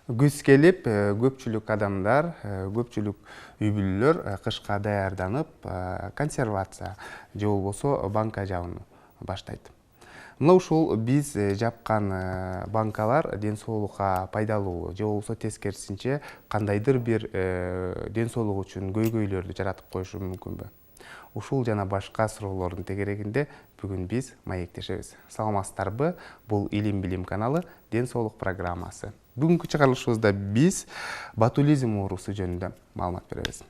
Күз келип, көпчүлүк адамдар, көпчүлүк үй бүлөлөр кышка даярданып, консервация же болбосо банка жабууну баштайт. Мына ушул биз жапкан банкалар ден соолукка пайдалуу же болбосо тескерисинче кандайдыр бир ден соолук үчүн көйгөйлөрдү жаратып коюшу мүмкүнбү? Ушул жана башка суроолордун тегерегинде бүгүн биз маектешебиз. Саламатсыздарбы? Бул Илим Билим каналы Ден соолук программасы. Бүгүнкү чыгарылышыбызда биз ботулизм оорусу жөнүндө маалымат беребиз.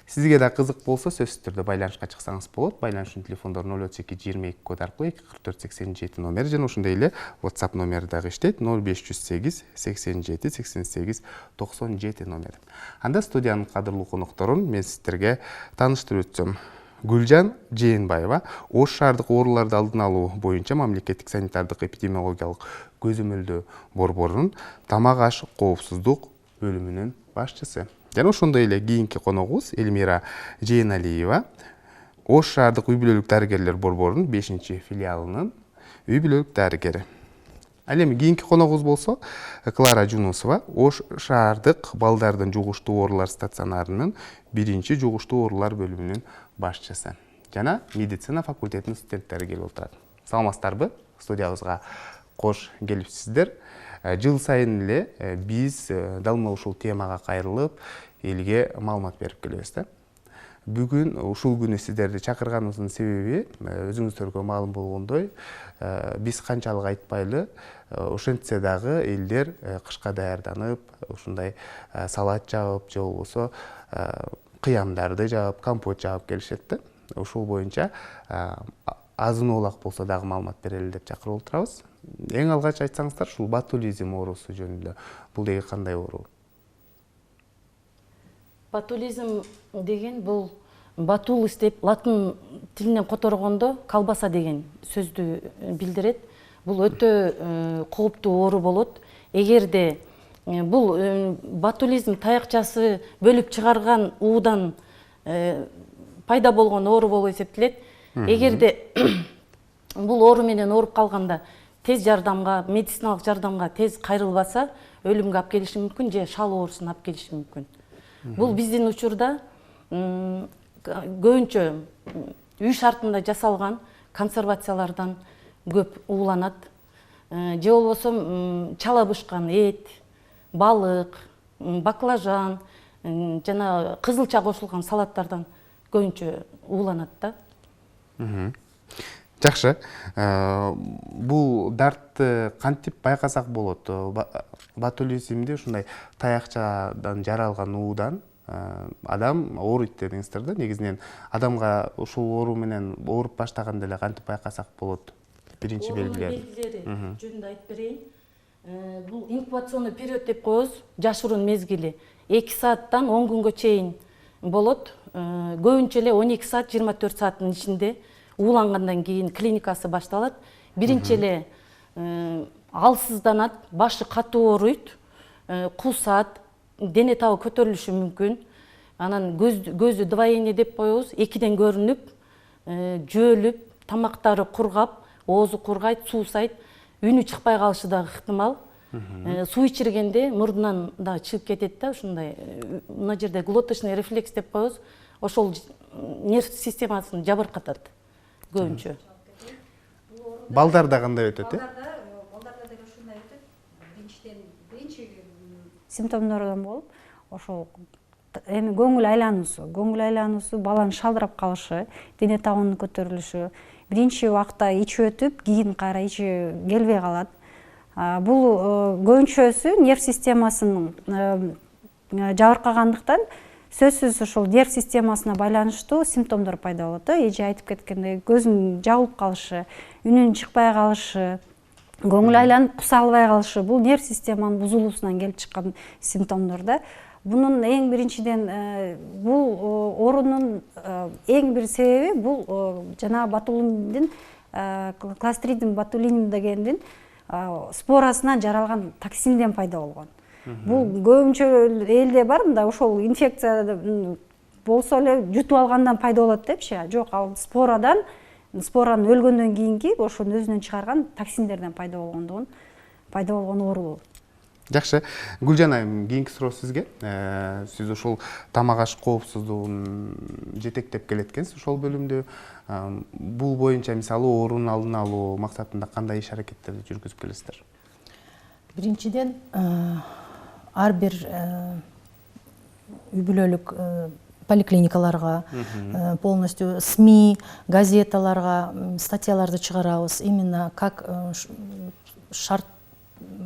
Сизге да кызык болсо, сөзсүз түрдө байланышка чыксаңыз болот. Байланыштын телефондору 032-22 код аркылуу 24487 номер жана ошондой эле WhatsApp номери дагы иштейт. 0508 87 88 97 номер. Анда студиянын кадырлуу конокторун мен сиздерге тааныштырып өтсөм. Гүлжан Жээнбаева Ош шаардык ооруларды алдын алуу боюнча мамлекеттик санитардык эпидемиологиялык көзөмөлдөө борборунун тамак аш коопсуздук бөлүмүнүн башчысы. Жана ошондой эле кийинки коногубуз Эльмира Жээналиева Ош шаардык үй бүлөлүк дарыгерлер борборунун 5-филиалынын үй бүлөлүк дарыгери. Ал эми кийинки коногубуз болсо Клара Жунусова Ош шаардык балдардын жугуштуу оорулар стационарынын 1-жугуштуу оорулар бөлүмүнүн башчысы. Жана медицина факультетинин студенттери келип отурат. Саламатсыздарбы? Студиябызга кош келипсиздер. Жыл сайын эле биз дал мына ушул темага кайрылып, элге маалымат берип келебиз да. Бүгүн ушул күнү сиздерди чакырганыбыздын себеби өзүңүздөргө маалым болгондой, биз канчалык айтпайлы, ошентсе дагы элдер кышка даярданып, ушундай салат жаап же болбосо кыямдарды жаап, компот жаап келишет да. Ушул боюнча азын оолак болсо дагы маалымат берели деп чакырып отурабыз. Эң алгач айтсаңыздар, ушул ботулизм оорусу жөнүндө. Бул деги кандай оору? Ботулизм деген бул ботулус деп латын тилинен которгондо колбаса деген сөздү билдирет. Бул өтө кооптуу оору болот. Эгерде бул ботулизм таякчасы бөлүп чыгарган уудан пайда болгон оору болуп эсептелет. Эгерде бул оору менен ооруп калганда тез жардамга, медициналык жардамга тез кайрылбаса, өлүмгө алып келиши мүмкүн же шал оорусуна алып келиши мүмкүн. Бул биздин учурда көбүнчө үй шартында жасалган консервациялардан көп ууланат. Же болбосо чала бышкан эт, балык, баклажан жана кызылча кошулган салаттардан көбүнчө ууланат да. Жакшы. Бул дартты кантип байкасак болот? Ботулизмди ушундай таякчадан жаралган уудан адам ооруйт дедиңиздер да. Негизинен адамга ушул оору менен ооруп баштаганда эле кантип байкасак болот? Биринчи белгилери. Белгилери жөнүндө айтып берейин. Бул инкубационный период деп коебуз, жашыруун мезгили 2 сааттан 10 күнгө чейин болот. Көбүнчө эле 12 саат 24 сааттын ичинде уулангандан кийин клиникасы башталат. Биринчи эле алсызданат, башы катуу ооруйт, кусат, дене табы көтөрүлүшү мүмкүн. Анан көзү двоение деп коебуз, экиден көрүнүп, жөөлүп, тамактары кургап, оозу кургайт, суусайт, үнү чыкпай калышы дагы ыктымал. Суу ичиргенде мурдунан дагы чыгып кетет да, ушундай. Мына жерде глоточный рефлекс деп коебуз, ошол нерв системасын жабыркатат көбүнчө. Балдарда кандай өтөт? Балдарда деле ушундай өтөт. Биринчи симптомдордон болуп, ошол эми көңүл айлануусу, баланын шалдырап калышы, дене табынын көтөрүлүшү, биринчи убакта ичи өтүп, кийин кайра ичи келбей калат. Бул көбүнчөсү нерв системасынын жабыркагандыктан сөзсүз ушул нерв системасына байланыштуу симптомдор пайда болот. Эже айтып кеткендей, көзүнүн жабылып калышы, үнүнүн чыкпай калышы, көңүл айланып куса албай калышы, бул нерв системанын бузулуусунан келип чыккан симптомдор да. Бунун эң биринчиден бул оорунун эң бир себеби бул жана ботулиндин кластридим ботулинум дегендин спорасынан жаралган токсинден пайда болгон. Бул көбүнчө элде бар, мында ошол инфекция болсо эле жутуп алгандан пайда болот депчи. Жок, ал споранын өлгөндөн кийинки ошонун өзүнөн чыгарган токсиндерден пайда болгон оору. Жакшы. Гүлжан айым, кийинки суроо сизге. Сиз ошол тамак аш коопсуздугун жетектеп келет экенсиз ошол бөлүмдө. Бул боюнча мисалы оорунун алдын алуу максатында кандай иш аракеттерди жүргүзүп келесиздер? Биринчиден, ар бир үй бүлөлүк поликлиникаларга, полностью СМИ, газеталарга статьяларды чыгарабыз. Именно как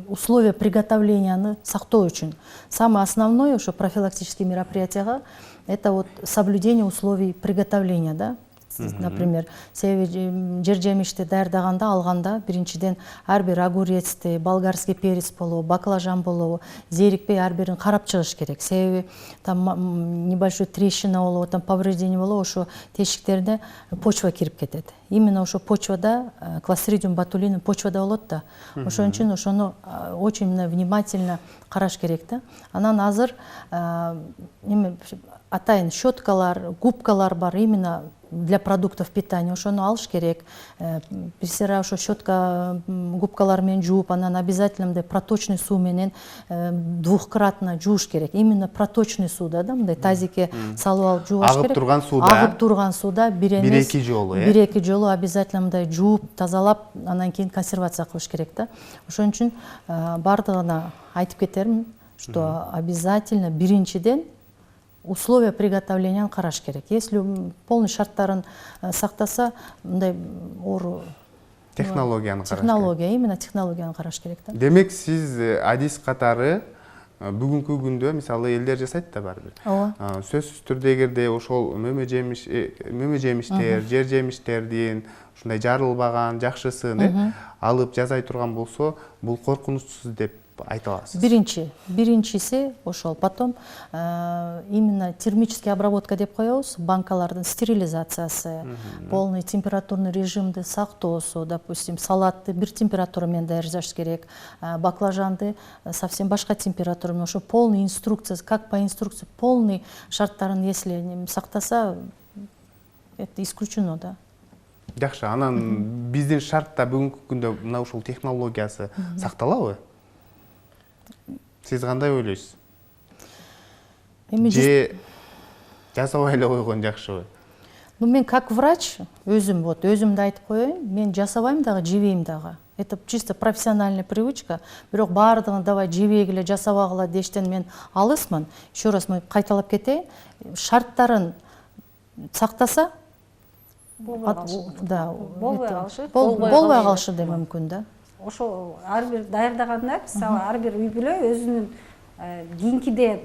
условия приготовления сактоо үчүн. Самое основное, что профилактические мероприятия, это вот соблюдение условий приготовления, да. Например, жер жемишти даярдаганда алганда биринчиден ар бир огурецти, болгарский перец болобу, баклажан болобу зерикпей ар бирин карап чыгыш керек. Себеби там небольшой трещина болобу, там повреждение болобу, ошо тешиктерине почва кирип кетет. Именно ошо почвада Clostridium botulinum почвада болот да. Ошон үчүн ошону очень внимательно караш керек да. Анан азыр атайын щеткалар, губкалар бар именно для продуктов питания. Ошону алыш керек. Бисера ошо щетка губкалар менен жууп, анан обязательно мындай проточный суу менен двухкратно жууш керек. Именно проточный сууда да, мындай тазикке салып алып жууш керек. Агып турган сууда. Агып турган сууда бир эмес. Бир-эки жолу, Бир-эки жолу обязательно мындай жууп, тазалап, анан кийин консервация кылыш керек да. Ошон үчүн бардыгына айтып кетермин, что обязательно биринчиден условия приготовления караш керек. Если полный шарттарын сактаса, мындай оору Технологияны караш керек. Технология, именно технологияны караш керек да. Демек сиз адис катары бүгүнкү күндө мисалы элдер жасайт да барбыр. Сөзсүз түрдө эгерде ошол мөмө жемиштер, жер жемиштердин ушундай жарылбаган жакшысын алып жасай турган болсо, бул коркунучсуз деп айта аласыз. Биринчиси ошол. Потом именно термический обработка деп коебуз, банкалардын стерилизациясы, полный температурный режимди сактоосу, допустим, салатты бир температура менен даярдаш керек, баклажанды совсем башка температура менен, ошо полный инструкция, как по инструкции, полный шарттарын если сактаса, это исключено, да. Жакшы, анан биздин шартта бүгүнкү күндө мына ушул технологиясы сакталабы? Сиз кандай ойлойсуз? Же жасабай эле койгон жакшыбы? Ну, мен как врач, өзүмдү айтып коеюн, мен жасабайм дагы, жебейм дагы. Это чисто профессиональная привычка. Бирок баардыгын давай жебегиле, жасабагыла дештен мен алысмын. Еще раз мы кайталап кетейин. Шарттарын сактаса, болбой калышы да мүмкүн да. Ошо ар бир даярдаганда, мисалы ар бир үй бүлө өзүнүн кийинкиде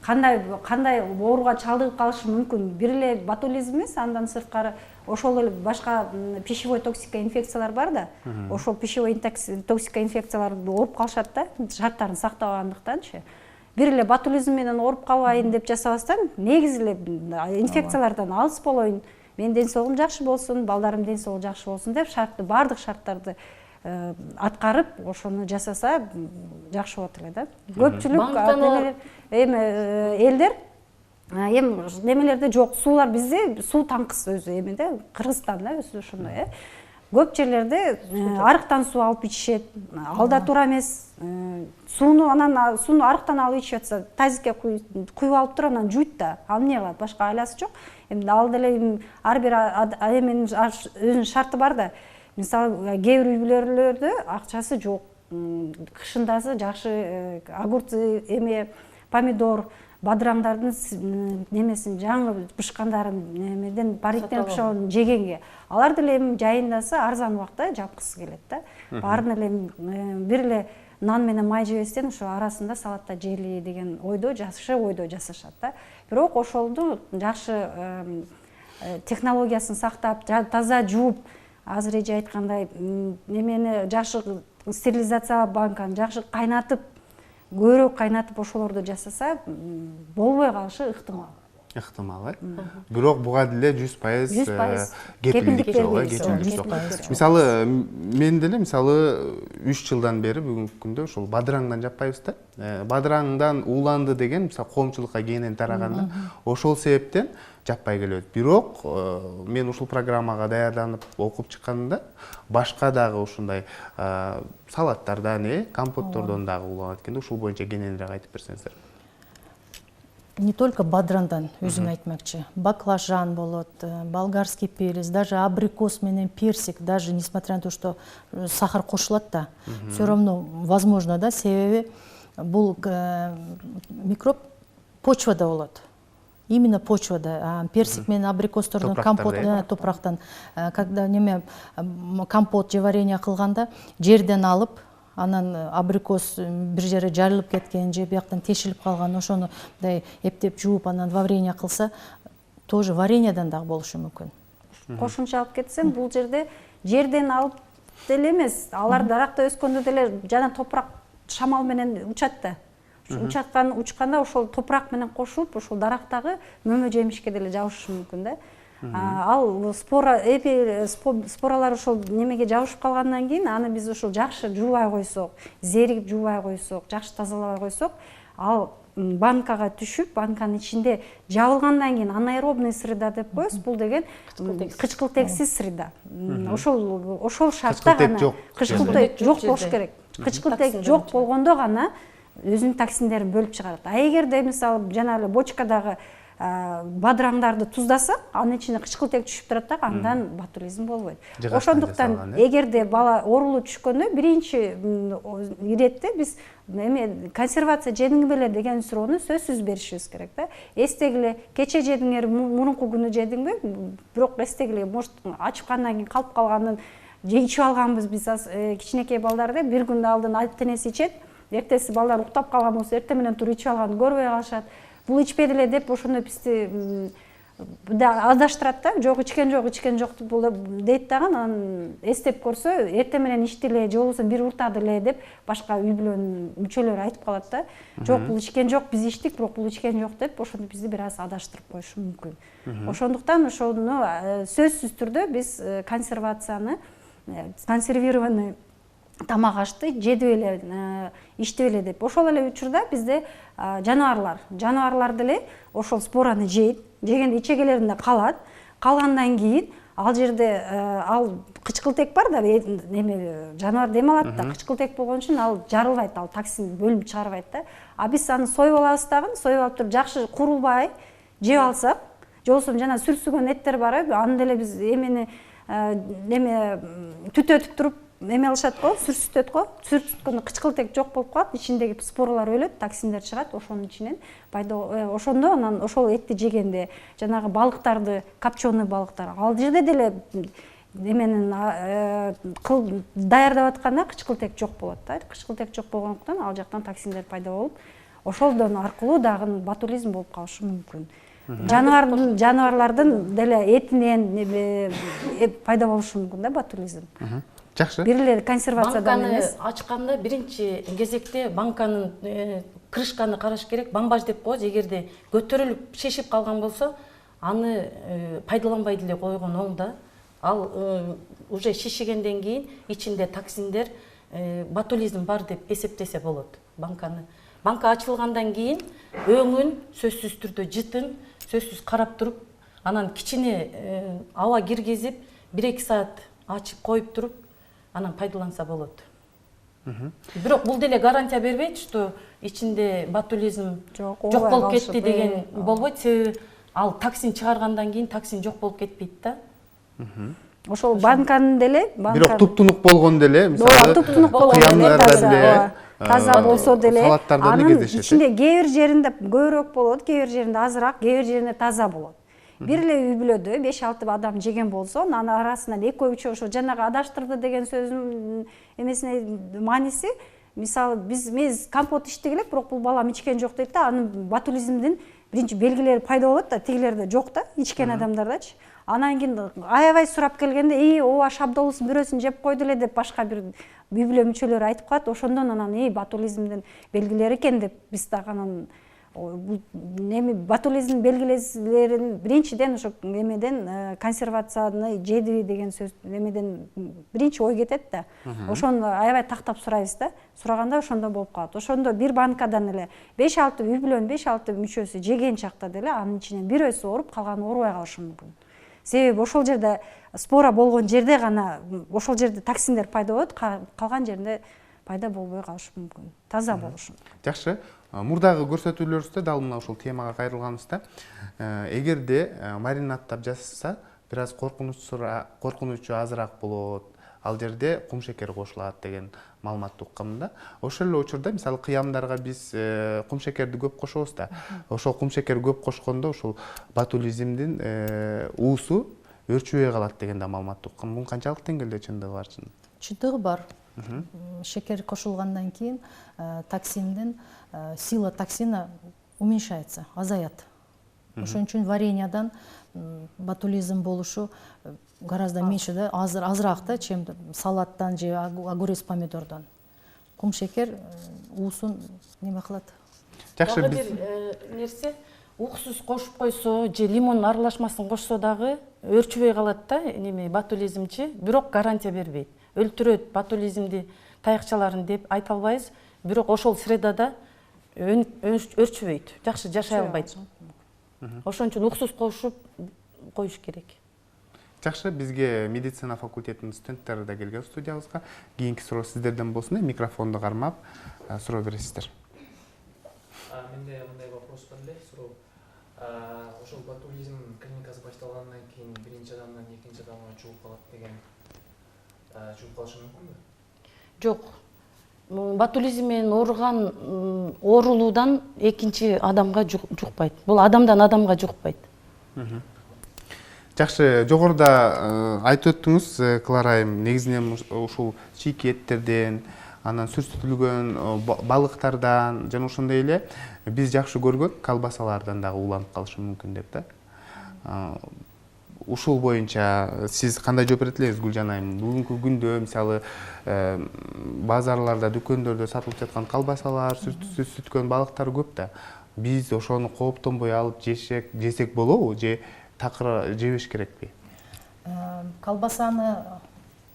кандай ооруга чалдыгып калышы мүмкүн. Бир эле ботулизм эмес, андан сырткары ошол эле башка пищевой токсика инфекциялар бар да. Ошол пищевой токсика инфекцияларды ооруп калышат да, шарттарын сактабагандыктанчы. Бир эле ботулизм менен ооруп калбайын деп жасабастан, негизи эле инфекциялардан алыс болоюн, менин ден соолугум жакшы болсун, балдарым ден соолугу жакшы болсун деп баардык шарттарды аткарып, ошону жасаса жакшы болот эле да. Көпчүлүк элдер немелерде жок, суулар бизде суу таңкыс өзү эмеде, Кыргызстанда өзү ошондой, көп жерлерде арыктан суу алып ичишет, алда туура эмес. Сууну арыктан алып ичип атса, тазикке куюп алып туруп анан жуйт да. Ал эмне кылат? Башка айласы жок. Эми ал деле ар бир эменин өзүнүн шарты бар да. Мисалы, кээ бир үй бүлөлөрдө акчасы жок, кышындасы жакшы огурцы, помидор, бадыраңдардын немесин жаңы бышкандарын немеден бариктенип пышканын жегенге. Алар деле эми жайындаса арзан убакта жапкысы келет да. Баарын эле бир эле нан менен май жебестен ошо арасында салатта жейли деген жакшы ойдо жасашат да. Бирок ошолду жакшы технологиясын сактап, таза жууп, азыр эже айткандай немени жакшы стерилизация банканы жакшы кайнатып, көбүрөөк кайнатып ошолорду жасаса болбой калышы ыктымал. ыктымал, бирок буга деле 100% кепилдик жок, кепилдик жок. Мисалы мен деле мисалы 3 жылдан бери бүгүнкү күндө ушул бадыраңдан жаппайбыз да. Бадыраңдан ууланды деген мисалы коомчулукка кеңинен тараганда ошол себептен жаппай келет. Бирок мен ушул программага даярданып окуп чыкканда башка дагы ушундай салаттардан, компоттордон дагы ууланат экен. Ушул боюнча кененирээк айтып берсеңиздер. Не только бадрандан өзүң айтмакчы. Баклажан болот, болгарский перец, даже абрикос менен персик, даже несмотря на то, что сахар кошулат да, все равно возможно, да, себеби бул микроб почвада болот. Именно почвада. Персик менен абрикостордон компот, топурактан, когда компот же варенье кылганда жерден алып, анан абрикос бир жере жарылып кеткен же бияктан тешилип калган, ошону мындай эптеп жууп анан варенье кылса, тоже вареньеден дагы болушу мүмкүн. Кошумча алып кетсем, бул жерден алып деле эмес, алар даракта өскөндө деле жана топурак шамал менен учат да. Учканда ошол топурак менен кошулуп, ошол дарактагы мөмө жемишке деле жабышы мүмкүн да. Ал споралар ошол немеге жабышып калгандан кийин аны биз ошол жакшы жуубай койсок, зеригип жуубай койсок, жакшы тазалабай койсок, ал банкага түшүп, банканын ичинде жабылгандан кийин анаэробный среда деп коебуз. Бул деген кычкылтексиз среда. Ошол шартта гана кычкылтек жок болуш керек. Кычкылтек жок болгондо гана өзүнүн токсиндерин бөлүп чыгарат. Эгерде мисалы жана эле бочкадагы бадыраңдарды туздасак, анын ичине кычкылтек түшүп турат да, андан ботулизм болбойт. Ошондуктан эгерде бала оорулуу түшкөндө биринчи иретте биз консервация жедиңби беле деген суроону сөзсүз беришибиз керек да. Эстегиле, кече жедиңер, мурунку күнү жедиңби? Бирок эстегиле, может ачкандан кийин калып калганын же ичип алганбыз биз кичинекей балдарды бир күндүн алдын ата энеси ичет, эртеси балдар уктап калган болсо эртең менен туруп ичип алганын көрбөй калышат. Бул ичпеди эле деп ошондо бизди адаштырат да. Жок, ичкен жок дейт дагы, анан эстеп көрсө, эртең менен ичти эле, же болбосо бир уртады эле деп башка үй бүлөнүн мүчөлөрү айтып калат да. Жок, бул ичкен жок, биз ичтик, бирок бул ичкен жок деп ошондо бизди бир аз адаштырып коюшу мүмкүн. Ошондуктан ошону сөзсүз түрдө биз консервированный тамак ашты жедип эле, ичтип эле деп. Ошол эле учурда бизде жаныбарлар деле ошол спораны жейт, жегенде ичегелеринде калат. Калгандан кийин ал жерде ал кычкылтек бар да, жаныбар дем алат да, кычкылтек болгон үчүн ал жарылбайт, ал токсин бөлүнүп чыгарбайт да. Биз аны союп алабыз дагы, союп алып туруп жакшы курулбай жеп алсак, же болбосо жана сүрсүгөн эттер бар, аны деле биз түтөтүп туруп алышат го, сүрсүтөт го. Сүрсүткөндө кычкылтек жок болуп калат, ичиндеги споралар өлөт, токсиндер чыгат, ошонун ичинен ошондо анан ошол этти жегенде жанагы балыктарды, копченый балыктар, ал жерде деле даярдап атканда кычкылтек жок болот да. Кычкылтек жок болгондуктан ал жактан токсиндер пайда болуп, ошолдон аркылуу дагы ботулизм болуп калышы мүмкүн. Жаныбарлардын деле этинен пайда болушу мүмкүн да ботулизм. Жакшы. Бир эле консервациядан эмес. Банканы ачканда биринчи кезекте банканын крышканы караш керек. Бамбаж деп коебуз. Эгерде көтөрүлүп шешип калган болсо, аны пайдаланбай деле койгон оң да. Ал уже шишигенден кийин ичинде токсиндер, ботулизм бар деп эсептесе болот банканы. Банка ачылгандан кийин өңүн сөзсүз түрдө жытын, сөзсүз карап туруп, анан кичине аба киргизип, 1-2 саат ачып коюп туруп, анан пайдаланса болот. Бирок бул деле гарантия бербейт, что ичинде ботулизм жок болуп кетти деген болбойт. Себеби ал токсин чыгаргандан кийин токсин жок болуп кетпейт да. Ошол банканын деле, бирок туптунук болгон деле, мисалы, кыямдарда деле, таза болсо деле, анын ичинде кээ бир жеринде көбүрөөк болот, кээ бир жеринде азыраак, кээ бир жеринде таза болот. Бир эле үй бүлөдө 5-6 адам жеген болсо, анын арасынан экөө-үчөө ошо жанагы адаштырды деген сөзүнүн эмесине мааниси, мисалы биз компот иштик элек, бирок бул балам ичкен жок дейт да, анын ботулизмдин биринчи белгилери пайда болот да, тигилерде жок да, ичкен адамдардачы. Анан кийин аябай сурап келгенде, ооба шабдолусун бирөөсүн жеп койду эле деп башка бир үй бүлө мүчөлөрү айтып калат. Ошондон анан ботулизмдин белгилери экен деп биз дагы анан бул эми ботулизм белгилерин биринчиден ошо эмеден консервацияны жедиби деген сөз эмеден биринчи ой кетет да. Ошону аябай тактап сурайбыз да. Сураганда ошондо болуп калат. Ошондо бир банкадан эле 5-6 үй бүлөнүн 5-6 мүчөсү жеген чакта деле анын ичинен бирөөсү ооруп, калганы оорубай калышы мүмкүн. Себеби ошол жерде спора болгон жерде гана ошол жерде токсиндер пайда болот, калган жеринде пайда болбой калышы мүмкүн. Таза болушу. Жакшы. Мурдагы көрсөтүүлөрүбүздө дал мына ушул темага кайрылганыбызда эгерде маринадтап жасаса бир аз коркунучу азыраак болот, ал жерде кум шекер кошулат деген маалыматты уккам да. Ошол эле учурда мисалы кыямдарга биз кум шекерди көп кошобуз да. Ошол кум шекер көп кошкондо ушул ботулизмдин уусу өрчүбөй калат деген да маалыматты уккам. Бунун канчалык деңгээлде чындыгы бар? Чындыгы бар. Шекер кошулгандан кийин токсиндин сила токсина уменьшается, азаят. Ошон үчүн вареньядан ботулизм болушу гораздо меньше да, азыраак да, чем салаттан же огурец помидордан. Кум шекер уусун неме кылат. Жакшы, Дагы бир нерсе, уксус кошуп койсо же лимон аралашмасын кошсо дагы өрчүбөй калат да, неме ботулизмчи, бирок гарантия бербейт. Өлтүрөт ботулизмди таякчаларын деп айта албайбыз, бирок ошол средада өрчүбөйт, жакшы жашай албайт. Ошон үчүн уксус кошуп коюш керек. Жакшы, бизге медицина факультетинин студенттери да келген студиябызга. Кийинки суроо сиздерден болсун, микрофонду кармап суроо бересиздер. Менде мындай вопрос бар эле, суроо. Ошол ботулизм клиникасы башталгандан кийин биринчи адамдан экинчи адамга жугуп калат деген жугуп калышы мүмкүнбү? Жок. Ботулизм менен ооруган оорулуудан экинчи адамга жукпайт. Бул адамдан адамга жукпайт. Жакшы, жогоруда айтып өттүңүз, Клара айым, негизинен ушул чийки эттерден, анан сүртүлгөн балыктардан жана ошондой эле биз жакшы көргөн колбасалардан дагы уланып калышы мүмкүн деп да. Ушул боюнча сиз кандай жооп берет элеңиз, Гүлжан айым? Бүгүнкү күндө мисалы базарларда, дүкөндөрдө сатылып жаткан колбасалар, сүртүлгөн балыктар көп да. Биз ошону кооптонбой алып жесек болобу же такыр жебеш керекпи? Колбасаны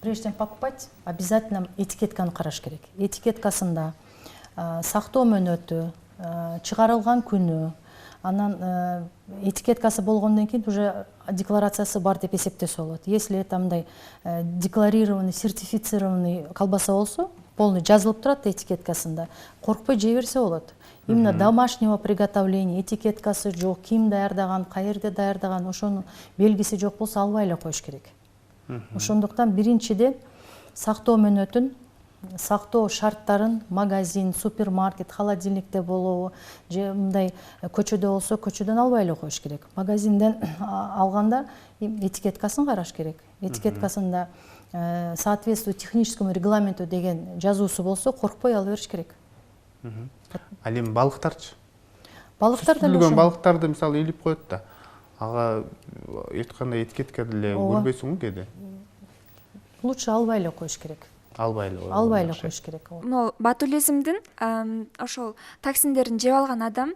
прежде чем покупать, обязательно этикетканы караш керек. Этикеткасында сактоо мөөнөтү, чыгарылган күнү, анан этикеткасы болгондон кийин уже декларациясы бар деп эсептесе болот. Если это мындай декларированный, сертифицированный колбаса болсо, полный жазылып турат этикеткасында, коркпой жей берсе болот. Именно домашнего приготовления, этикеткасы жок, ким даярдаган, каерде даярдаган, ошонун белгиси жок болсо албай эле коюш керек. Ошондуктан биринчиден сактоо мөөнөтүн, сактоо шарттарын магазин, супермаркет, холодильникте болобу, же мындай көчөдө болсо көчөдөн албай эле коюш керек. Магазинден алганда этикеткасын караш керек. Этикеткасында соответствует техническому регламенту деген жазуусу болсо коркпой ала бериш керек. Ал эми балыктарчы? Балыктар да сүртүлгөн балыктарды мисалы илип коет да. Ага эч кандай этикетка деле көрбөйсүңбү кээде? Лучше албай эле коюш керек. Албай эле коюш керек. Могу ботулизмдин ошол токсиндерин жеп алган адам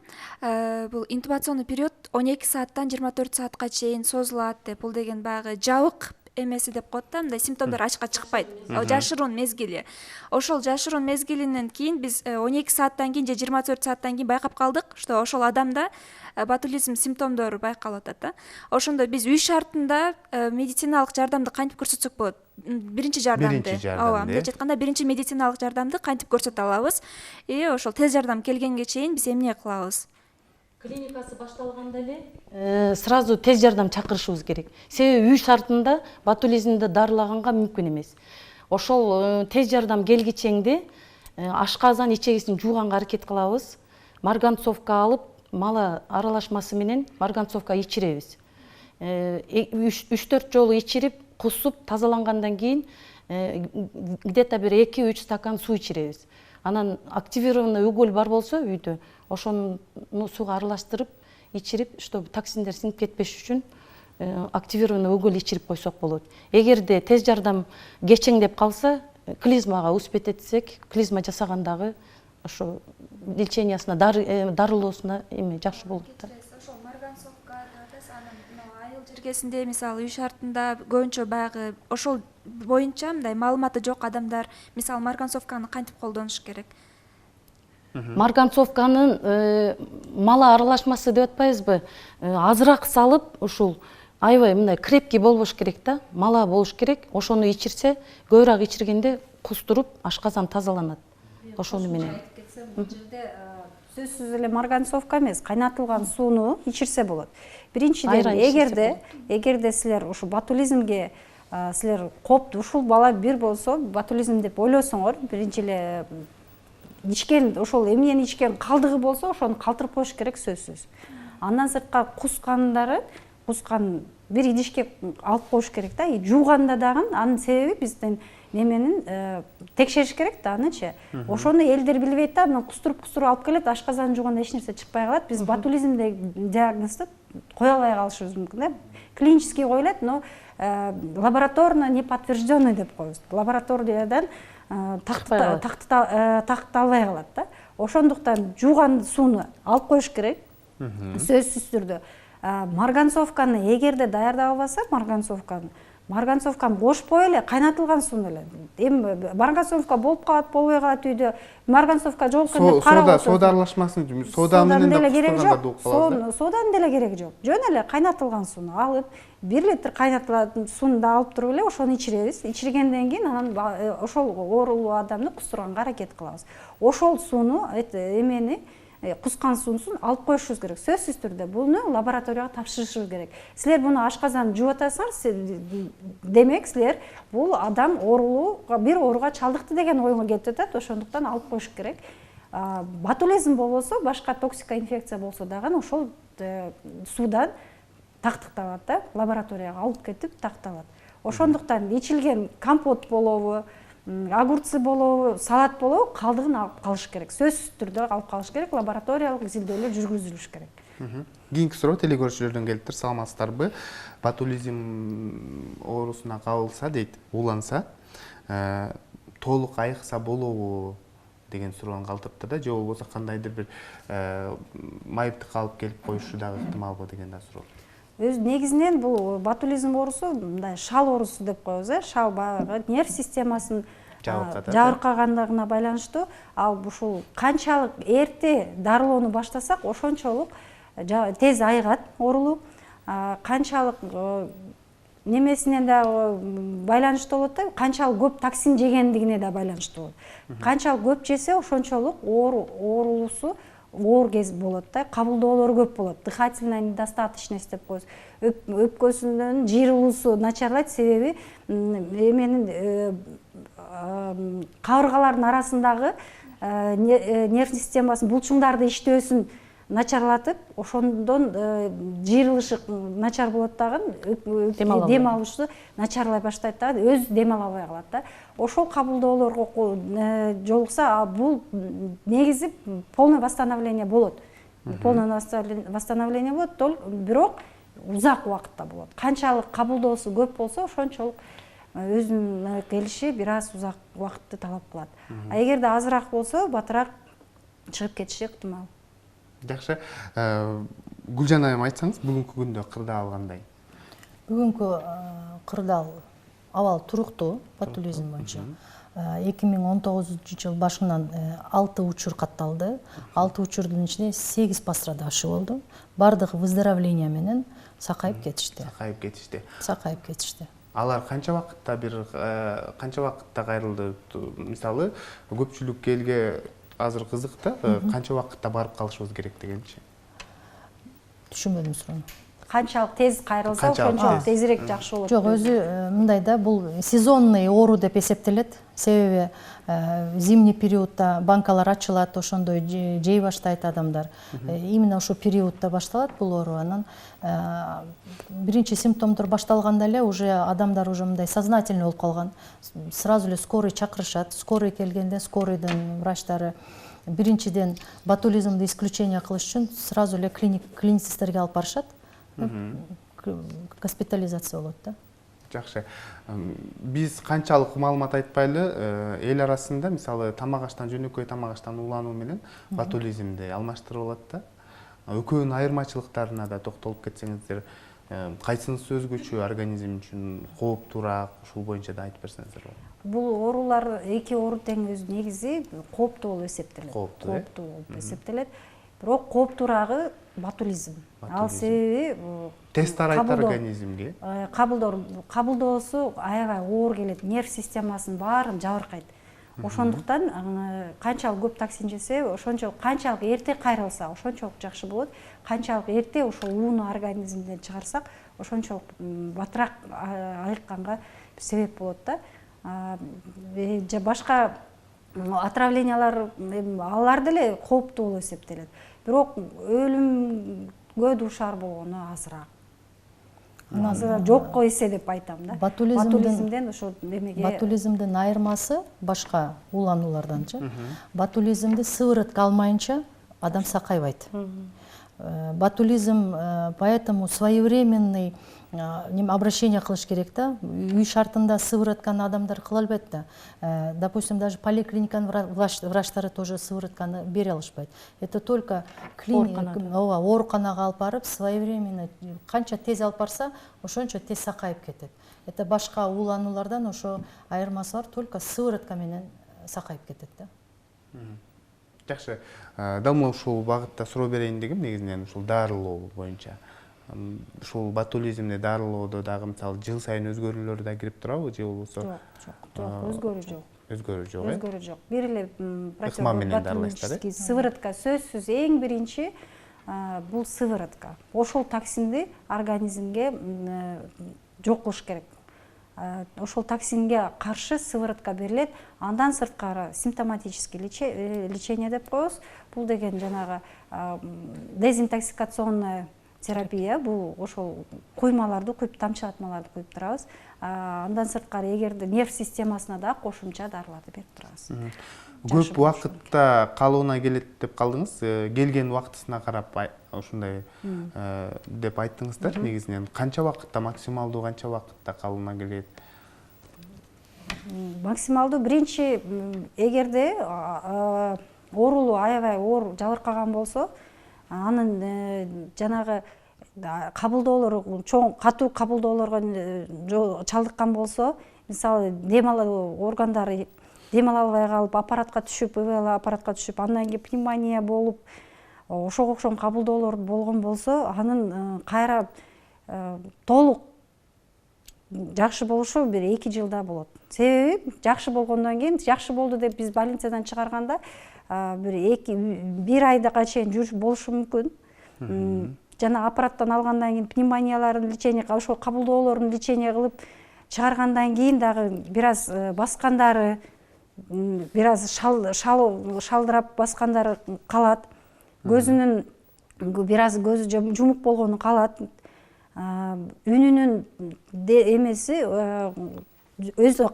бул интубационный период 12 сааттан 24 саатка чейин созулат деп, бул деген баягы жабык эмеси деп коет да, мындай симптомдор ачыкка чыкпайт. Жашыруун мезгили. Ошол жашыруун мезгилинен кийин биз 12 сааттан кийин же 24 сааттан кийин байкап калдык, что ошол адамда ботулизм симптомдору байкалып атат да. Ошондо биз үй шартында медициналык жардамды кантип көрсөтсөк болот? Биринчи жардамды. Ооба, мындайча айтканда биринчи медициналык жардамды кантип көрсөтө алабыз? Ошол тез жардам келгенге чейин биз эмне кылабыз? Клиникасы башталганда эле сразу тез жардам чакырышыбыз керек. Себеби үй шартында ботулизмди дарылаганга мүмкүн эмес. Ошол тез жардам келгичеңде ашказан ичегисин жууганга аракет кылабыз. Марганцовка алып, мала аралашмасы менен марганцовка ичиребиз. 3-4 жолу ичирип, кусуп, тазалангандан кийин где-то бир 2-3 стакан суу ичиребиз. Анан активированный уголь бар болсо үйдө, ошону сууга аралаштырып, ичирип, чтобы токсиндер сиңип кетпеш үчүн активированный уголь ичирип койсок болот. Эгерде тез жардам кечеңдеп калса, клизмага успеть этсек, клизма жасагандагы ошо лечениясына дарылоосуна эме жакшы болот да. Ошол марганцовка атасыз, анан айыл жергесинде мисалы үй шартында көбүнчө баягы ошол боюнча мындай маалыматы жок адамдар мисалы марганцовканы кантип колдонуш керек? Марганцовканын мала аралашмасы деп атпайбызбы? Азыраак салып, ушул аябай мындай крепкий болбош керек да, мала болуш керек. Ошону ичирсе, көбүрөөк ичиргенде кустуруп, ашказан тазаланат. Ошону менен. Бул жерде сөзсүз эле марганцовка эмес, кайнатылган сууну ичирсе болот. Биринчиден, эгерде силер ушу ботулизмге силер кооптуу, ушул бала бир болсо ботулизм деп ойлосоңор, биринчи эле ичкен, ошол эмнени ичкен калдыгы болсо, ошону калтырып коюш керек сөзсүз. Андан сыртка кускан бир идишке алып коюш керек да. Жууганда дагы анын себеби биздин неменин текшериш керек да, анычы. Ошону элдер билбейт да, анан кустуруп алып келет, ашказан жууганда эч нерсе чыкпай калат. Биз ботулизм деген диагнозду кое албай калышыбыз мүмкүн да. Клинический коюлат, но лабораторно не подтвержденный деп коебуз. Лабораториядан такталбай калат да. Ошондуктан жууган сууну алып коюш керек. Сөзсүз түрдө. Марганцовканы эгерде даярдап албаса, марганцовканы кошпой эле кайнатылган сууну эле. Эми марганцовка болуп калат, болбой калат үйдө. Марганцовка жок экен деп карап соода аралашмасын, соода менен да кустурганда да калат. Сооданын деле кереги жок. Жөн эле кайнатылган сууну алып, 1 литр кайнатылган сууну да алып туруп эле ошону ичиребиз. Ичиргенден кийин анан ошол оорулуу адамды кустурганга аракет кылабыз. Ошол сууну эмени кускан суусун алып коюшубуз керек. Сөзсүз түрдө буну лабораторияга тапшырышыбыз керек. Силер буну ашказан жууп атасыңар, демек силер бул адам бир ооруга чалдыкты деген ойго келип атат. Ошондуктан алып коюш керек. Ботулизм болбосо, башка токсика инфекция болсо дагы ошол суудан тактыкталат да, лабораторияга алып кетип такталат. Ошондуктан ичилген компот болобу, огурцы болобу, салат болобу, калдыгын алып калыш керек. Сөзсүз түрдө алып калыш керек, лабораториялык изилдөөлөр жүргүзүлүш керек. Кийинки суроо телекөрүүчүлөрдөн келиптир. Саламатсыздарбы? Ботулизм оорусуна кабылса дейт, уланса, толук айыкса болобу деген суроону калтырыптыр да, же болбосо кандайдыр бир майыптыкка алып келип коюшу дагы ыктымалбы деген да суроо. Өз негизинен бул ботулизм оорусу мындай шал оорусу деп коебуз, шал баягы нерв системасын жабыркагандыгына байланыштуу. Ал ушул канчалык эрте дарылоону баштасак, ошончолук тез айыгат оорулуу. Канчалык немесинен да байланыштуу болот да, канчалык көп токсин жегендигине да байланыштуу болот. Канчалык көп жесе, ошончолук оорулуусу оор кез болот да, кабылдоолору көп болот. Дыхательная недостаточность деп коебуз. Өпкөсүнүн жыйрылуусу начарлайт, себеби эменин кабыргалардын арасындагы нерв системасынын булчуңдарды иштөөсүн начарлатып, ошондон жыйрылышы начар болот дагы, дем алышы начарлай баштайт да, өз дем ала албай калат да. Ошол кабылдоолорго жолукса, бул негизи полное восстановление болот. Полное восстановление болот, бирок узак убакытта болот. Канчалык кабылдоосу көп болсо, ошончолук өзүнүн келиши бир аз узак убакытты талап кылат. Эгерде азыраак болсо, батыраак чыгып кетиши ыктымал. Жакшы. Гүлжан айым, айтсаңыз, бүгүнкү күндө кырдаал кандай? Бүгүнкү кырдаал абал туруктуу ботулизм боюнча. 2019 жыл башынан 6 учур катталды. 6 учурдун ичинде 8 пострадавший болду. Бардыгы выздоровление менен сакайып кетишти. Сакайып кетишти. Алар канча вакытта кайрылды? Мисалы, көпчүлүк элге азыр кызык да, канча вакытта барып калышыбыз керек дегенчи? Түшүнбөдүм суроону. Канчалык тез кайрылса, ошончолук тезирээк жакшы болот. Жок, өзү мындай да, бул сезонный оору деп эсептелет. Себеби зимний периодда банкалар ачылат, ошондой жей баштайт адамдар. Именно ошол периодда башталат бул оору. Анан биринчи симптомдор башталганда эле уже адамдар уже мындай сознательный болуп калган. Сразу эле скорый чакырышат. Скорый келгенде скорыйдын врачтары биринчиден ботулизмди исключение кылыш үчүн сразу эле клиницисттерге алып барышат. Госпитализация болот да. Жакшы. Биз канчалык маалымат айтпайлы, эл арасында мисалы тамак аштан жөнөкөй тамак аштан уулануу менен ботулизмди алмаштырып алат да. Экөөнүн айырмачылыктарына да токтолуп кетсеңиздер, кайсынысы өзгөчө организм үчүн кооптуураак, ушул боюнча да айтып берсеңиздер болот. Бул оорулар эки оору тең өзү негизи кооптуу болуп эсептелет. Кооптуу болуп эсептелет. Бирок кооптуурагы ботулизм. Ал себеби тест тарайт организмге. Кабылдоосу аябай оор келет, нерв системасынын баарын жабыркайт. Ошондуктан канчалык көп токсин жесе, ошончолук канчалык эрте кайрылса, ошончолук жакшы болот. Канчалык эрте ошол ууну организмден чыгарсак, ошончолук батыраак айыкканга себеп болот да. Башка отравлениялар алар деле кооптуу болуп эсептелет. Бирок өлүмгө дуушар болгону азыраак. Жокко эсе деп айтам да. Ботулизмден ошо демеге ботулизмдин айырмасы башка ууланууларданчы. Ботулизмди сыворотка алмайынча адам сакайбайт. Ботулизм поэтому своевременный обращение кылыш керек да. Үй шартында сыворотканы адамдар кыла албайт да. Допустим, даже поликлиниканын врачтары тоже сыворотканы бере алышпайт. Это только ооруканага алып барып, своевременно канча тез алып барса, ошончо тез сакайып кетет. Это башка уулануулардан ошо айырмасы бар, только сыворотка менен сакайып кетет да. Жакшы. Дал ушул багытта суроо берейин дегем, негизинен ушул дарылоо боюнча. Ушул ботулизмди дарылоодо дагы мисалы жыл сайын өзгөрүүлөр да кирип турабы, же болбосо? Жок, өзгөрүү жок. Өзгөрүү жок. Бир эле противоботулический сыворотка сөзсүз эң биринчи бул сыворотка. Ошол токсинди организмге жок кылыш керек. Ошол токсинге каршы сыворотка берилет. Андан сырткары симптоматический лечение деп коебуз. Бул деген жанагы дезинтоксикационная терапия, бул ошол куймаларды куюп, тамчылатмаларды куюп турабыз. Андан сырткары эгерде нерв системасына да кошумча дарыларды берип турабыз. Көп убакытта калууна келет деп калдыңыз. Келген убактысына карап ушундай деп айттыңыздар. Негизинен канча убакытта максималдуу, канча убакытта калууна келет? Максималдуу биринчи эгерде оорулуу аябай оор жабыркаган болсо, анын жанагы кабылдоолору чоң катуу кабылдоолорго чалдыккан болсо, мисалы дем алуу органдары дем ала албай калып, аппаратка түшүп, ИВЛ аппаратка түшүп, андан кийин пневмония болуп, ошого окшогон кабылдоолор болгон болсо, анын кайра толук жакшы болушу 1-2 жылда болот. Себеби жакшы болгондон кийин, жакшы болду деп биз больницадан чыгарганда бир айга чейин болушу мүмкүн. Жана аппараттан алгандан кийин пневмонияларын лечение, ошол кабылдоолорун лечение кылып чыгаргандан кийин дагы бир аз баскандары, бир аз шалдырап баскандары калат. Көзүнүн бир аз көзү жумук болгону калат. Үнүнүн эмеси өзүнө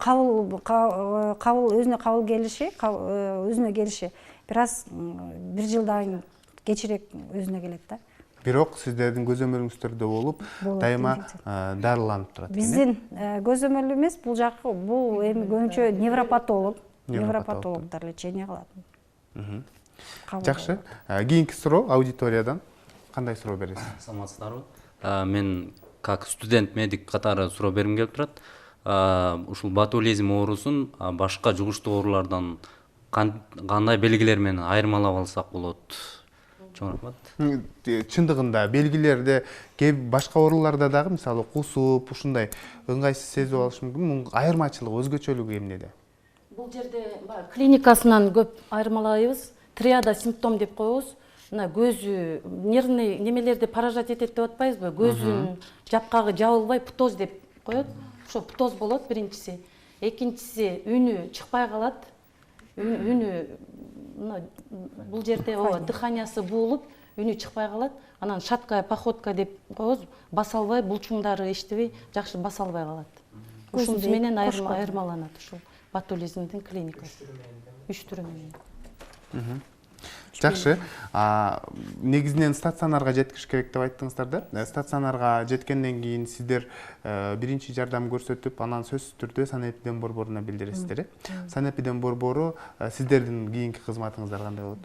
келиши бир аз бир жылдан кечирээк өзүнө келет да. Бирок сиздердин көзөмөлүңүздөрдө болуп, дайыма дарыланып турат. Биздин көзөмөл эмес, бул жакы бул эми көбүнчө невропатологдор лечение кылат. Жакшы. Кийинки суроо аудиториядан кандай суроо бересиз? Саламатсыздарбы? Мен как студент медик катары суроо бергим келип турат. Ушул ботулизм оорусун башка жугуштуу оорулардан кандай белгилер менен айырмалап алсак болот? Чоң рахмат. Чындыгында белгилерде кээ башка ооруларда дагы мисалы кусуп, ушундай ыңгайсыз сезип алышы мүмкүн. Мунун айырмачылыгы, өзгөчөлүгү эмнеде? Бул жерде клиникасынан көп айырмалайбыз. Триада симптом деп коебуз. Мына көзү нервный немелерди поражать этет деп атпайбызбы? Көзүн жапкагы жабылбай птоз деп коет. Ошо птоз болот биринчиси. Экинчиси үнү чыкпай калат. Үнү бул жерде дыханиясы буулуп, үнү чыкпай калат. Анан шаткая походка деп коебуз. Баса албай, булчуңдары эчтебей, жакшы баса албай калат. Ушунус менен айырмаланат ушул ботулизмдин клиникасы. 3 түрү менен. Жакшы. Негизинен стационарга жеткиш керек деп айттыңыздар да. Стационарга жеткенден кийин сиздер биринчи жардам көрсөтүп, анан сөзсүз түрдө санэпидем борборуна билдиресиздер. Санэпидем борбору сиздердин кийинки кызматыңыздар кандай болот?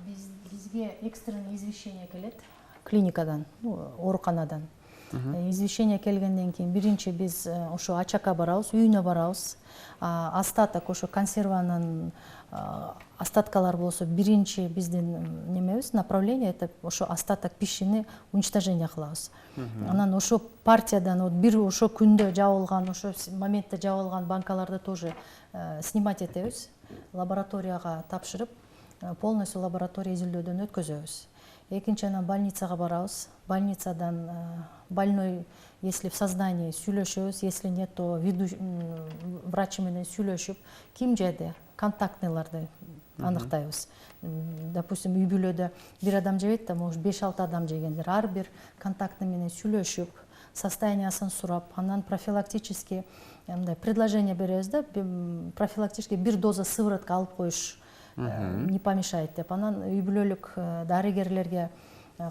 Бизге экстренный извещение келет клиникадан, ооруканадан. Извещение келгенден кийин биринчи биз ошо ачакка барабыз, үйүнө барабыз. Остаток ошо консерванын остаткалар болсо биринчи биздин немебиз направление это ошо остаток пищини уничтожение кылабыз. Анан ошо партиядан вот бир ошо күндө жабылган, ошо моментте жабылган банкаларды тоже снимать этебиз. Лабораторияга тапшырып, полностью лаборатория изилдөөдөн өткөзөбүз. Экинчи анан больницага барабыз. Больницадан больной, если в сознании, сүйлөшөбүз, если нет, то врач менен сүйлөшүп, ким жеди, контактныйларды аныктайбыз. Допустим, үй бүлөдө бир адам жебейт да, может 5-6 адам жегендер. Ар бир контактны менен сүйлөшүп, состояниясын сурап, анан профилактически предложение беребиз да, профилактически бир доза сыворотка алып коюш не помешает деп. Анан үй бүлөлүк дарыгерлерге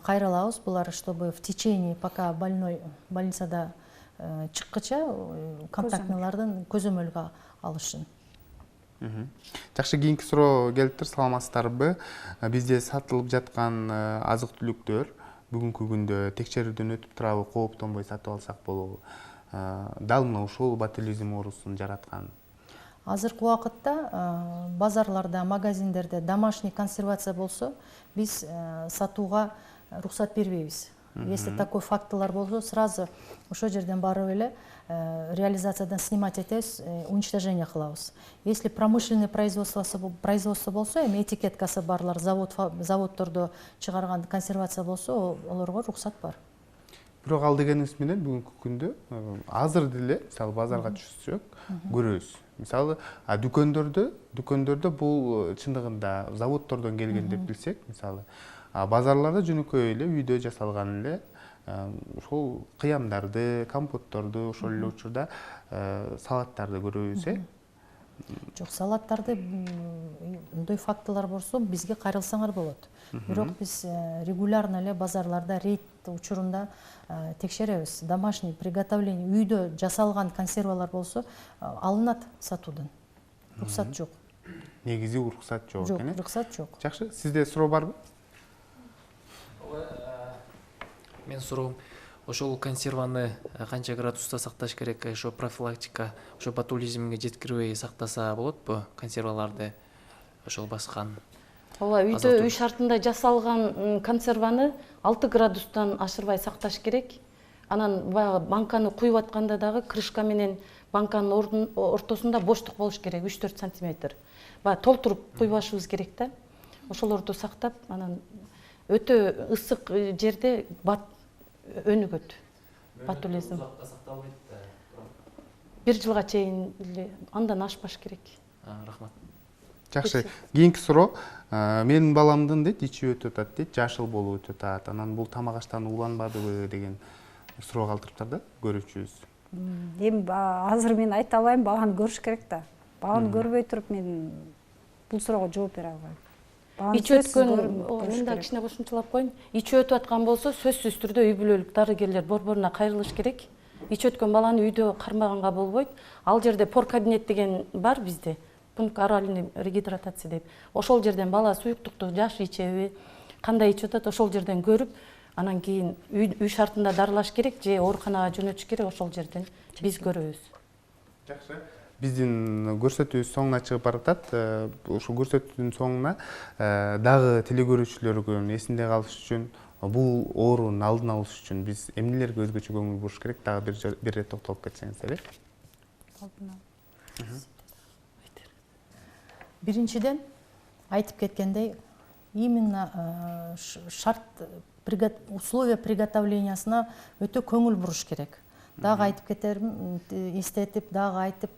кайрылабыз, булар чтобы в течение, пока больной больницада чыккыча контактныйлардын көзөмөлгө алышын. Жакшы, кийинки суроо келиптир, саламатсыздарбы? Бизде сатылып жаткан азык-түлүктөр бүгүнкү күндө текшерүүдөн өтүп турабы, кооптонбой сатып алсак болобу? Дал мына ушул ботулизм оорусун жараткан. Азыркы убакытта базарларда, магазиндерде домашний консервация болсо, биз сатууга рухсат бербейбиз. Если такой фактылар болсо, сразу ошол жерден барып эле реализациядан снимать этебиз, уничтожение кылабыз. Если промышленный производство болсо, эми этикеткасы барлар, заводдордо чыгарган консервация болсо, олорго рухсат бар. Бирок ал дегениңиз менен бүгүнкү күндө азыр деле, мисалы базарга түшсөк, көрөбүз. Мисалы, дүкөндөрдө бул чындыгында заводдордон келген деп билсек, мисалы, базарларда жөнөкөй эле үйдө жасалган эле ошол кыямдарды, компотторду, ошол эле учурда салаттарды көрөбүз, Жок, салаттарды мындай фактылар болсо бизге кайрылсаңар болот. Бирок биз регулярно эле базарларда рейд учурунда текшеребиз. Домашний приготовление, үйдө жасалган консервалар болсо алынат сатуудан. Рухсат жок. Негизи рухсат жок экен. Жок, рухсат жок. Жакшы, сизде суроо барбы? Мен суроом, ошол консерваны канча градуста сакташ керек, ошо профилактика, ошо ботулизмге жеткирбей сактаса болотпу консерваларды, ошол баскан? Ооба, үй шартында жасалган консерваны 6 градустан ашырбай сакташ керек. Анан банканы куюп атканда дагы крышка менен банканын ортосунда боштук болуш керек, 3-4 сантиметр. Толтуруп куйбашыбыз керек да. Ошолорду сактап, анан өтө ысык жерде өнүгөт. Ботулизм. 1 жылга чейин андан ашпаш керек. Рахмат. Жакшы, кийинки суроо, менин баламдын дейт, ичи өтүп атат дейт, жашыл болуп өтүп атат. Анан бул тамак аштан уланбадыбы деген суроо калтырыптыр да көрүүчүбүз. Эми азыр мен айта албайм, баланы көрүш керек да. Баланы көрбөй туруп мен бул суроого жооп бере албайм. Ич өткөн, мен да кичине кошумчалап коеюн. Ич өтүп аткан болсо, сөзсүз түрдө үй бүлөлүк дарыгерлер борборуна кайрылыш керек. Ич өткөн баланы үйдө кармаганга болбойт. Ал жерде пор кабинет деген бар бизде. Пункт оральной регидратации деп. Ошол жерден бала суюктукту жаш ичеби, кандай ичип атат, ошол жерден көрүп, анан кийин үй шартында дарылаш керек, же ооруканага жөнөтүш керек, ошол жерден биз көрөбүз. Жакшы. Биздин көрсөтүүбүз соңуна чыгып баратат. Ошол көрсөтүүнүн соңуна дагы телекөрүүчүлөргө эсинде калыш үчүн, бул оорунун алдын алыш үчүн биз эмнелерге өзгөчө көңүл буруш керек? Дагы бир рет токтолуп кетсеңиздер. Биринчиден айтып кеткендей, именно условия приготовлениясына өтө көңүл буруш керек. Дагы айтып кетерим, эстетип, дагы айтып,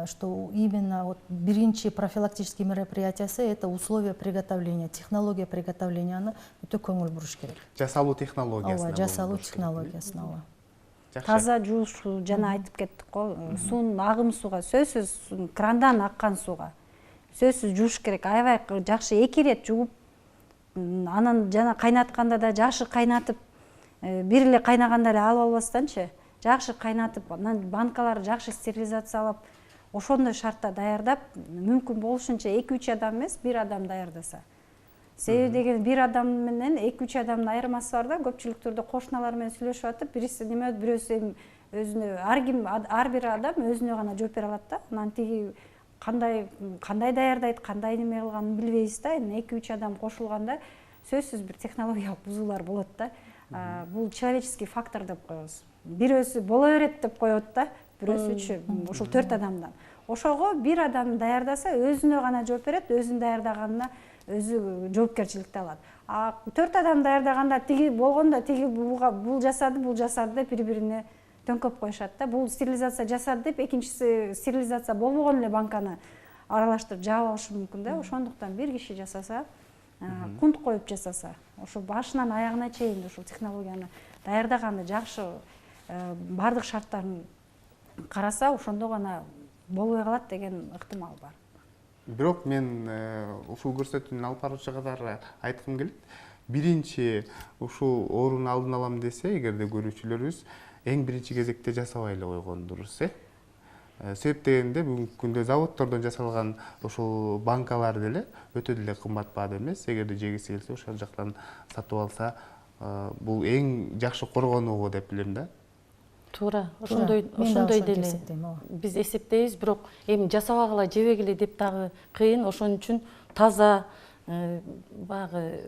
что именно вот биринчи профилактические мероприятиясы это условия приготовления, технология приготовленияны өтө көңүл буруш керек. Жасалуу технологиясына. Ооба, жасалуу технологиясына. Таза жуушуу, жана айтып кеттик го, суунун агым сууга, сөзсүз крандан аккан сууга сөзсүз жууш керек. Аябай жакшы 2 рет жууп анан жана кайнатканда да жакшы кайнатып, бир эле кайнаганда эле алып албастанчы жакшы кайнатып, анан банкаларды жакшы стерилизациялап, ошондой шартта даярдап, мүмкүн болушунча 2-3 адам эмес, 1 адам даярдаса. Себеби деген 1 адам менен 2-3 адамдын айырмасы бар да, көпчүлүк түрдө кошуналар менен сүйлөшүп атып, бириси неме, бирөөсү эми өзүнө, ар бир адам өзүнө гана жооп бере алат да. Анан тиги кандай даярдайт, кандай неме кылганын билбейбиз да. Эми 2-3 адам кошулганда сөзсүз бир технологиялык бузуулар болот да. Бул человеческий фактор деп коебуз. Бирөөсү боло берет деп коет да, бирөөсүчү ушул 4 адамдан. Ошого 1 адам даярдаса өзүнө гана жооп берет, өзүн даярдаганына өзү жоопкерчиликти алат. 4 адам даярдаганда тиги болгондо тиги бул жасады деп бири-бирине төңкөп коюшат да. Бул стерилизация жасады деп экинчиси стерилизация болбогон эле банканы аралаштырып жаап алышы мүмкүн да. Ошондуктан бир киши жасаса, кунт коюп жасаса, ошо башынан аягына чейин ушул технологияны даярдаганды жакшы бардык шарттарын караса, ошондо гана болбой калат деген ыктымал бар. Бирок мен ушул көрсөтүүнүн алып баруучу катары айткым келет. Биринчи ушул ооруну алдын алам десе, эгерде көрүүчүлөрүбүз эң биринчи кезекте жасабай эле койгон дурус, Себеп дегенде бүгүнкү күндө заводдордон жасалган ушул банкалар деле өтө деле кымбат баада эмес. Эгерде жегиси келсе, ошол жактан сатып алса, бул эң жакшы коргонуу деп билем да. Туура, ошондой деле биз эсептейбиз, бирок эми жасабагыла, жебегиле деп дагы кыйын. Ошон үчүн таза багы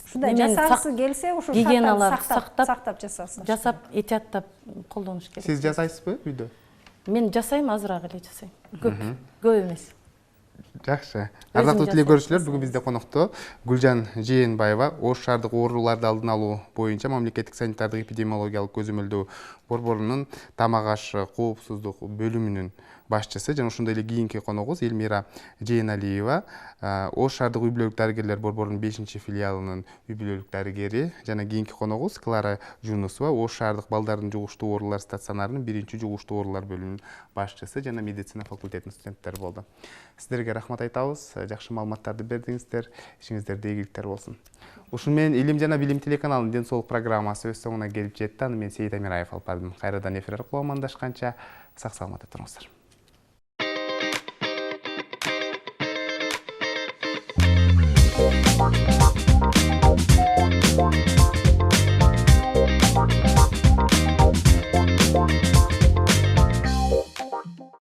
ушундай жасагысы келсе, ушул шарттарды сактап жасаса. Жасап, этияттап колдонуш керек. Сиз жасайсызбы үйдө? Мен жасайм, азыраак эле жасайм. Көп эмес. Жакшы. Ардактуу телекөрүүчүлөр, бүгүн бизде конокто Гүлжан Жээнбаева, Ош шаардык ооруларды алдын алуу боюнча мамлекеттик санитардык эпидемиологиялык көзөмөлдөө борборунун тамак ашы коопсуздук бөлүмүнүн башчысы жана ошондой эле кийинки коногубуз Элмира Жээналиева, Ош шаардык үй бүлөлүк дарыгерлер борборунун 5-филиалынын үй бүлөлүк дарыгери жана кийинки коногубуз Клара Жунусова, Ош шаардык балдардын жугуштуу оорулар стационарынын 1-жугуштуу оорулар бөлүмүнүн башчысы жана медицина факультетинин студенттери болду. Сиздерге рахмат айтабыз, жакшы маалыматтарды бердиңиздер, ишиңиздерде ийгиликтер болсун. Ушун менен Илим жана билим телеканалынын ден соолук программасы өз соңуна келип жетти. Аны мен Сейит Амираев алып бардым. Кайрадан эфир аркылуу амандашканча сак саламатта туруңуздар.